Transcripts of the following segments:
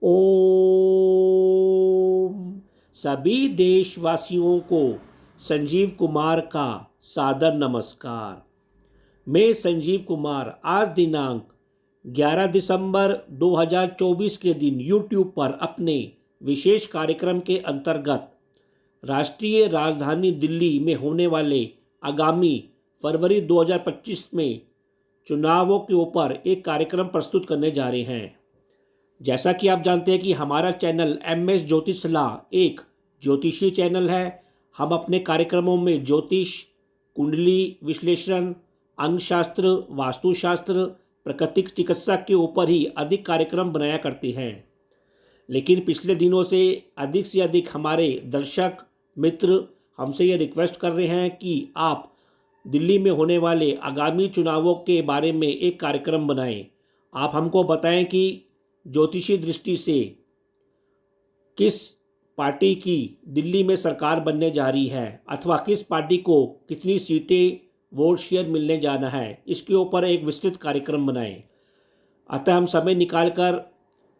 ओम सभी देशवासियों को संजीव कुमार का सादर नमस्कार। मैं संजीव कुमार आज दिनांक 11 दिसंबर 2024 के दिन YouTube पर अपने विशेष कार्यक्रम के अंतर्गत राष्ट्रीय राजधानी दिल्ली में होने वाले आगामी फरवरी 2025 में चुनावों के ऊपर एक कार्यक्रम प्रस्तुत करने जा रहे हैं। जैसा कि आप जानते हैं कि हमारा चैनल MS ज्योतिष सलाह एक ज्योतिषी चैनल है। हम अपने कार्यक्रमों में ज्योतिष, कुंडली विश्लेषण, अंगशास्त्र, वास्तुशास्त्र, प्राकृतिक चिकित्सा के ऊपर ही अधिक कार्यक्रम बनाया करते हैं। लेकिन पिछले दिनों से अधिक हमारे दर्शक मित्र हमसे ये रिक्वेस्ट कर रहे हैं कि आप दिल्ली में होने वाले आगामी चुनावों के बारे में एक कार्यक्रम बनाएं। आप हमको बताएं कि ज्योतिषी दृष्टि से किस पार्टी की दिल्ली में सरकार बनने जा रही है अथवा किस पार्टी को कितनी सीटें वोट शेयर मिलने जाना है, इसके ऊपर एक विस्तृत कार्यक्रम बनाएं। अतः हम समय निकालकर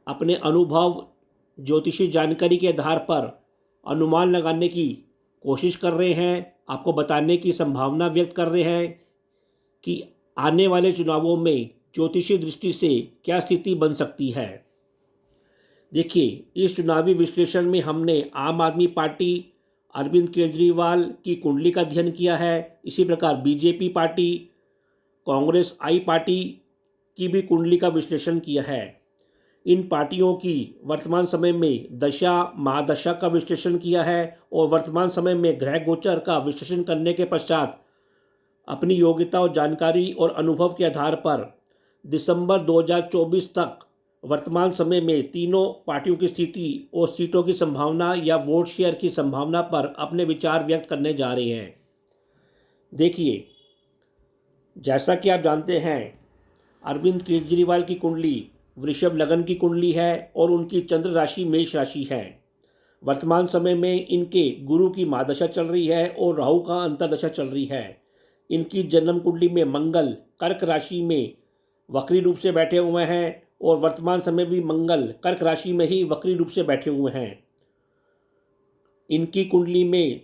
अपने अनुभव, ज्योतिषी जानकारी के आधार पर अनुमान लगाने की कोशिश कर रहे हैं, आपको बताने की संभावना व्यक्त कर रहे हैं कि आने वाले चुनावों में ज्योतिषी दृष्टि से क्या स्थिति बन सकती है। देखिए, इस चुनावी विश्लेषण में हमने आम आदमी पार्टी अरविंद केजरीवाल की कुंडली का अध्ययन किया है। इसी प्रकार BJP party, Congress I party की भी कुंडली का विश्लेषण किया है। इन पार्टियों की वर्तमान समय में दशा महादशा का विश्लेषण किया है और वर्तमान समय में ग्रह गोचर का विश्लेषण करने के पश्चात अपनी योग्यता और जानकारी और अनुभव के आधार पर दिसंबर 2024 तक वर्तमान समय में तीनों पार्टियों की स्थिति और सीटों की संभावना या वोट शेयर की संभावना पर अपने विचार व्यक्त करने जा रहे हैं। देखिए, जैसा कि आप जानते हैं, अरविंद केजरीवाल की कुंडली वृषभ लग्न की कुंडली है और उनकी चंद्र राशि मेष राशि है। वर्तमान समय में इनके गुरु की महादशा चल रही है और राहु का अंतर्दशा चल रही है। इनकी जन्म कुंडली में मंगल कर्क राशि में वक्री रूप से बैठे हुए हैं और वर्तमान समय भी मंगल कर्क राशि में ही वक्री रूप से बैठे हुए हैं। इनकी कुंडली में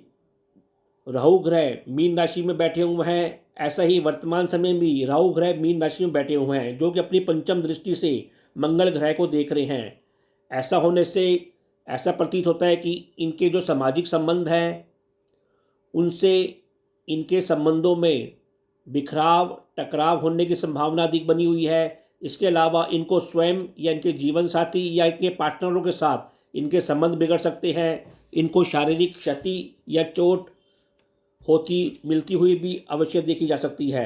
राहु ग्रह मीन राशि में बैठे हुए हैं। ऐसा ही वर्तमान समय में राहु ग्रह मीन राशि में बैठे हुए हैं, जो कि अपनी पंचम दृष्टि से मंगल ग्रह को देख रहे हैं। ऐसा होने से ऐसा प्रतीत होता है कि इनके जो सामाजिक संबंध हैं उनसे इनके संबंधों में बिखराव, टकराव होने की संभावना अधिक बनी हुई है। इसके अलावा इनको स्वयं या इनके जीवन साथी या इनके पार्टनरों के साथ इनके संबंध बिगड़ सकते हैं। इनको शारीरिक क्षति या चोट होती मिलती हुई भी अवश्य देखी जा सकती है।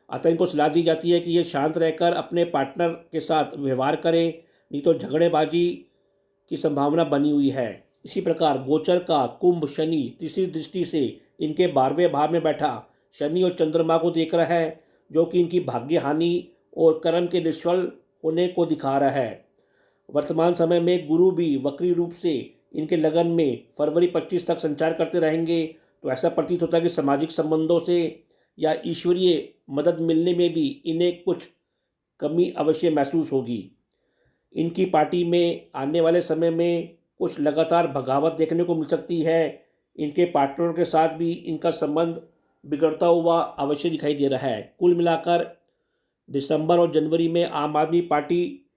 अतः इनको सलाह दी जाती है कि ये शांत रहकर अपने पार्टनर के साथ व्यवहार करें, नहीं तो झगड़ेबाजी की संभावना बनी हुई है। इसी प्रकार गोचर का कुंभ शनि तीसरी दृष्टि से इनके 12वें भाव में बैठा शनि और चंद्रमा को देख रहा है, जो कि इनकी भाग्य हानि और कर्म के निष्फल होने को दिखा रहा है। वर्तमान समय में गुरु भी वक्री रूप से इनके लगन में फरवरी 25 तक संचार करते रहेंगे। तो ऐसा प्रतीत होता है कि सामाजिक संबंधों से या ईश्वरीय मदद मिलने में भी इन्हें कुछ कमी अवश्य महसूस होगी। इनकी पार्टी में आने वाले समय में कुछ लगातार बगावत देखने को मिल सकती है। इनके पार्टनर के साथ भी इनका संबंध बिगड़ता हुआ अवश्य दिखाई दे रहा है। कुल मिलाकर दिसंबर और जनवरी में आम आदमी पार्टी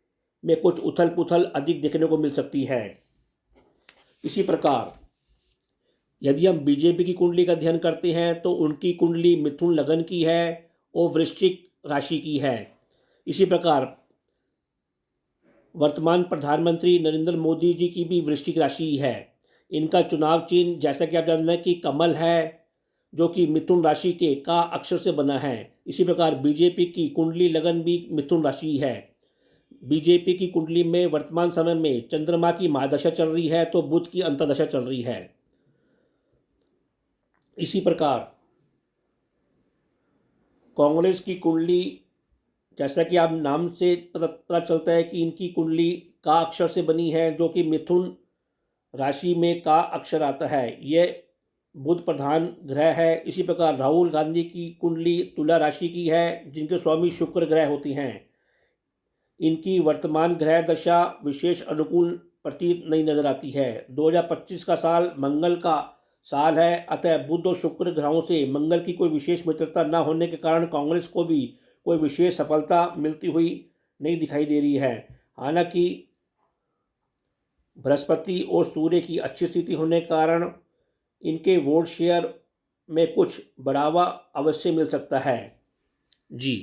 में कुछ उथल पुथल अधिक देखने को मिल सकती है। इसी प्रकार यदि हम बीजेपी की कुंडली का अध्ययन करते हैं तो उनकी कुंडली मिथुन लगन की है और वृश्चिक राशि की है। इसी प्रकार वर्तमान प्रधानमंत्री नरेंद्र मोदी जी की भी वृश्चिक राशि है। इनका चुनाव चिन्ह जैसा कि आप जानते हैं कि कमल है, जो कि मिथुन राशि के का अक्षर से बना है। इसी प्रकार बीजेपी की कुंडली लगन भी मिथुन राशि है। बीजेपी की कुंडली में वर्तमान समय में चंद्रमा की महादशा चल रही है तो बुध की अंतर्दशा चल रही है। इसी प्रकार कांग्रेस की कुंडली, जैसा कि आप नाम से पता चलता है कि इनकी कुंडली का अक्षर से बनी है, जो कि मिथुन राशि में का अक्षर आता है। यह बुध प्रधान ग्रह है। इसी प्रकार राहुल गांधी की कुंडली तुला राशि की है, जिनके स्वामी शुक्र ग्रह होती हैं। इनकी वर्तमान ग्रह दशा विशेष अनुकूल प्रतीत नहीं नजर आती है। 2025 का साल मंगल का साल है, अतः बुध और शुक्र ग्रहों से मंगल की कोई विशेष मित्रता न होने के कारण कांग्रेस को भी कोई विशेष सफलता मिलती हुई नहीं दिखाई दे रही है। हालांकि बृहस्पति और सूर्य की अच्छी स्थिति होने के कारण इनके वोट शेयर में कुछ बढ़ावा अवश्य मिल सकता है। जी,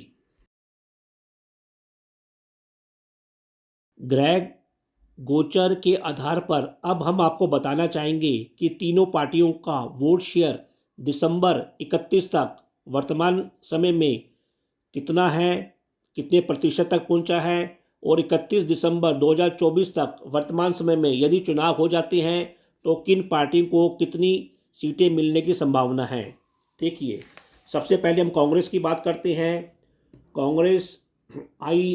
ग्रह गोचर के आधार पर अब हम आपको बताना चाहेंगे कि तीनों पार्टियों का वोट शेयर दिसंबर 31 तक वर्तमान समय में कितना है, कितने प्रतिशत तक पहुंचा है, और 31 दिसंबर 2024 तक वर्तमान समय में यदि चुनाव हो जाते हैं तो किन पार्टियों को कितनी सीटें मिलने की संभावना है। देखिए, सबसे पहले हम कांग्रेस की बात करते हैं। कांग्रेस आई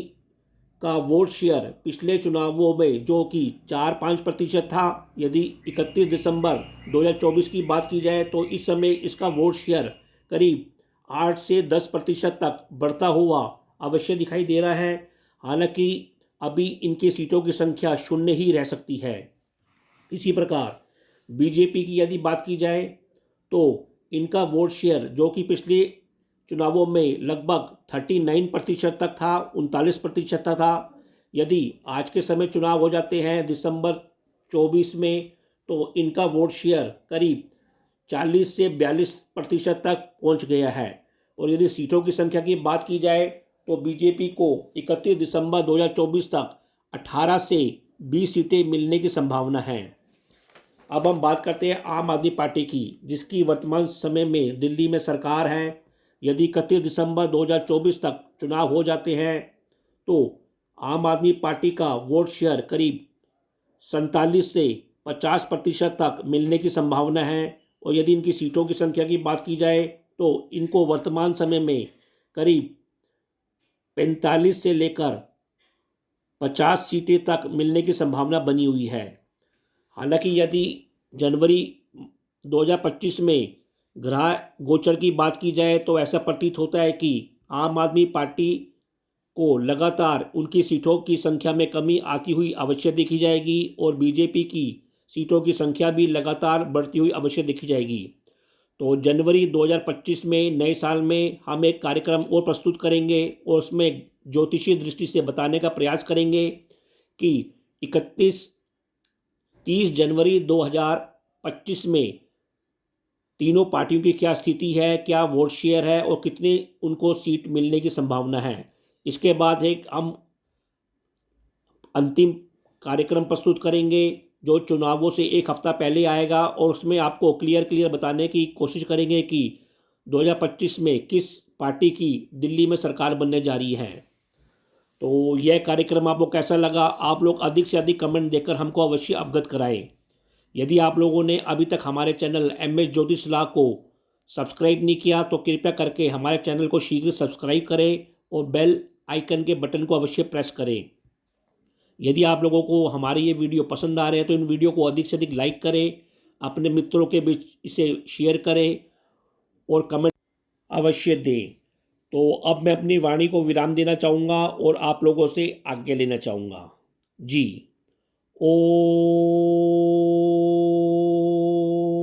का वोट शेयर पिछले चुनावों में जो कि 4-5% था, यदि 31 दिसंबर 2024 की बात की जाए तो इस समय इसका वोट शेयर करीब 8 से 10% तक बढ़ता हुआ अवश्य दिखाई दे रहा है। हालांकि अभी इनकी सीटों की संख्या 0 ही रह सकती है। इसी प्रकार बीजेपी की यदि बात की जाए तो इनका वोट शेयर जो कि पिछले चुनावों में लगभग 39% तक था, 39% था। यदि आज के समय चुनाव हो जाते हैं दिसंबर 24 में तो इनका वोट शेयर करीब 40 से 42% तक पहुंच गया है। और यदि सीटों की संख्या की बात की जाए तो बीजेपी को 31 दिसंबर 2024 तक 18 से 20 सीटें मिलने की संभावना है। अब हम बात करते हैं आम आदमी पार्टी की, जिसकी वर्तमान समय में दिल्ली में सरकार है। यदि 31 दिसंबर 2024 तक चुनाव हो जाते हैं तो आम आदमी पार्टी का वोट शेयर करीब 47 से 50% तक मिलने की संभावना है। और यदि इनकी सीटों की संख्या की बात की जाए तो इनको वर्तमान समय में करीब 45 से लेकर 50 सीटें तक मिलने की संभावना बनी हुई है। हालांकि यदि जनवरी 2025 में ग्रह गोचर की बात की जाए तो ऐसा प्रतीत होता है कि आम आदमी पार्टी को लगातार उनकी सीटों की संख्या में कमी आती हुई अवश्य देखी जाएगी और बीजेपी की सीटों की संख्या भी लगातार बढ़ती हुई अवश्य देखी जाएगी। तो जनवरी 2025 में नए साल में हम एक कार्यक्रम और प्रस्तुत करेंगे और उसमें ज्योतिषीय दृष्टि से बताने का प्रयास करेंगे कि 30 जनवरी 2025 में तीनों पार्टियों की क्या स्थिति है, क्या वोट शेयर है और कितने उनको सीट मिलने की संभावना है। इसके बाद एक हम अंतिम कार्यक्रम प्रस्तुत करेंगे जो चुनावों से एक हफ्ता पहले आएगा और उसमें आपको क्लियर बताने की कोशिश करेंगे कि 2025 में किस पार्टी की दिल्ली में सरकार बनने जा रही है। तो यह कार्यक्रम आपको कैसा लगा, आप लोग अधिक से अधिक कमेंट देकर हमको अवश्य अवगत कराएं। यदि आप लोगों ने अभी तक हमारे चैनल MS ज्योतिष सलाह को सब्सक्राइब नहीं किया तो कृपया करके हमारे चैनल को शीघ्र सब्सक्राइब करें और बेल आइकन के बटन को अवश्य प्रेस करें। यदि आप लोगों को हमारे ये वीडियो पसंद आ रहे हैं तो इन वीडियो को अधिक से अधिक लाइक करें, अपने मित्रों के बीच इसे शेयर करें और कमेंट अवश्य दें। तो अब मैं अपनी वाणी को विराम देना चाहूँगा और आप लोगों से आज्ञा लेना चाहूँगा। जी, ओ